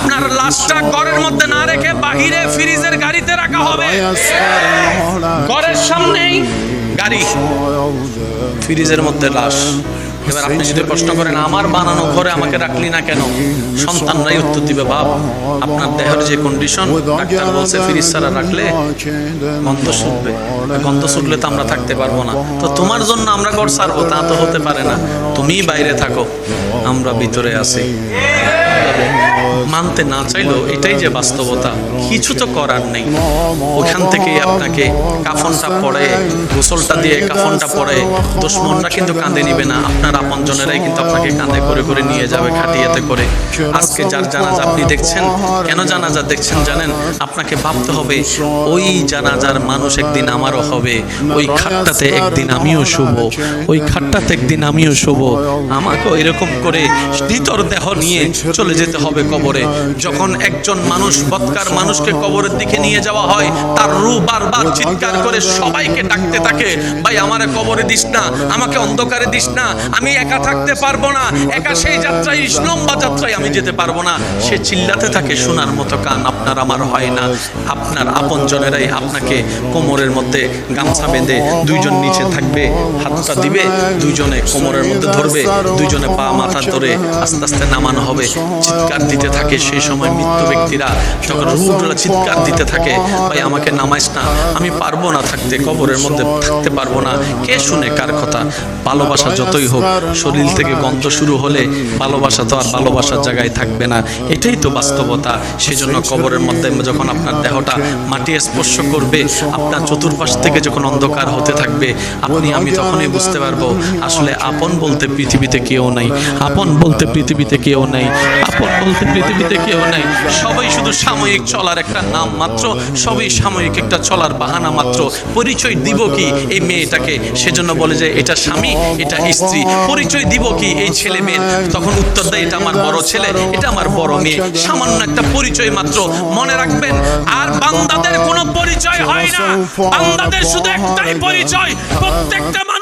আপনার লাশটা ঘরের মধ্যে না রেখে বাহিরে ফ্রিজের গাড়িতে রাখা হবে। ঘরের সামনেই গাড়ি, ফ্রিজের মধ্যে লাশ। এবার আপনি যদি প্রশ্ন করেন আমার বানানো ঘরে আমাকে রাখলি না কেন, সন্তানরাই উত্তর দিবে, বাপ আপনার দেহের যে কন্ডিশন, ডাক্তার বলছে ফ্রিজ ছাড়া রাখলে গন্ধ ছুটবে, গন্ধ ছুটলে তো আমরা থাকতে পারবো না, তো তোমার জন্য আমরা ঘর ছাড়বো তা তো হতে পারে না, তুমি বাইরে থাকো আমরা ভিতরে আছি। মানতে না চাইলেও এটাই যে বাস্তবতা, কিছু তো করার নেই। ওখান থেকেই আপনাকে কাফনটা পরে, গোসলটা দিয়ে কাফনটা পরে, দুশমনরা কিন্তু কাঁধে নিবে না, আপনার আপনজনেরাই কিন্তু আপনাকে কাঁধে করে করে নিয়ে যাবে খাটিয়াতে করে। আজকে যার জানাজা আপনি দেখছেন, কেন জানাজা দেখছেন জানেন? আপনাকে ভাবতে হবে ওই জানাজার মানুষ একদিন আমারও হবে, ওই খাটটাতে একদিন আমিও শুব, ওই খাটটাতে একদিন আমিও শুব, আমাকেও এরকম করে ভিতর দেহ নিয়ে চলে যেতে হবে কবরে। যখন একজন মানুষ, বৎকার মানুষকে কবরের দিকে নিয়ে যাওয়া হয়, তার রূহ বারবার চিৎকার করে সবাইকে ডাকতে থাকে, ভাই আমারে কবরে দিস না, আমাকে অন্ধকারে দিস না, আমি একা থাকতে পারবো না, একা সেই যাত্রায়, লম্বা যাত্রায় আমি যেতে পারবো না। সে চিল্লাতে থাকে, শোনার মতো কান আপনার আমার হয় না। আপনার আপনজনেরাই আপনাকে কোমরের মধ্যে গামছা বেঁধে, দুইজন নিচে থাকবে, হাতটা দিবে, দুইজনে কোমরের মধ্যে ধরবে, দুইজনে পা মাথা ধরে আস্তে আস্তে নামানো হবে। চিৎকার দিতে থাকে সেই সময় মৃত্যু ব্যক্তিরা, যখন রূহগুলো চিৎকার দিতে থাকে, ভাই আমাকে নামাইস না, আমি পারবো না থাকতে, কবরের মধ্যে থাকতে পারবো না। কে শুনে কার কথা? ভালোবাসা যতই হোক, শরীর থেকে গন্ধ শুরু হলে ভালোবাসা তো আর ভালোবাসার জায়গায় থাকবে না, এটাই তো বাস্তবতা। সেজন্য কবরের মধ্যে যখন আপনার দেহটা মাটি স্পর্শ করবে, আপনার চতুর্পাশ থেকে যখন অন্ধকার হতে থাকবে, আমি তখনই বুঝতে পারবো আসলে আপন বলতে পৃথিবীতে কেউ নাই, আপন বলতে পৃথিবীতে কেউ নাই, আপন বলতে পৃথিবীতে কেউ নাই। সবাই শুধু সাময়িক চলার একটা নাম মাত্র, সবই সাময়িক একটা চলার বাহানা মাত্র। পরিচয় দিব কি এই মেয়েটাকে? সেজন্য বলে যে এটা স্বামী, এটা স্ত্রী। পরিচয় দিব কি এই ছেলে মেয়ে? তখন উত্তর দেয় এটা আমার বড় ছেলে, এটা আমার বড় মেয়ে। সামান্য একটা পরিচয় মাত্র। মনে রাখবেন, আর বান্দাদের কোনো পরিচয় হয় না, বান্দাদের শুধু একটাই পরিচয়। প্রত্যেকটা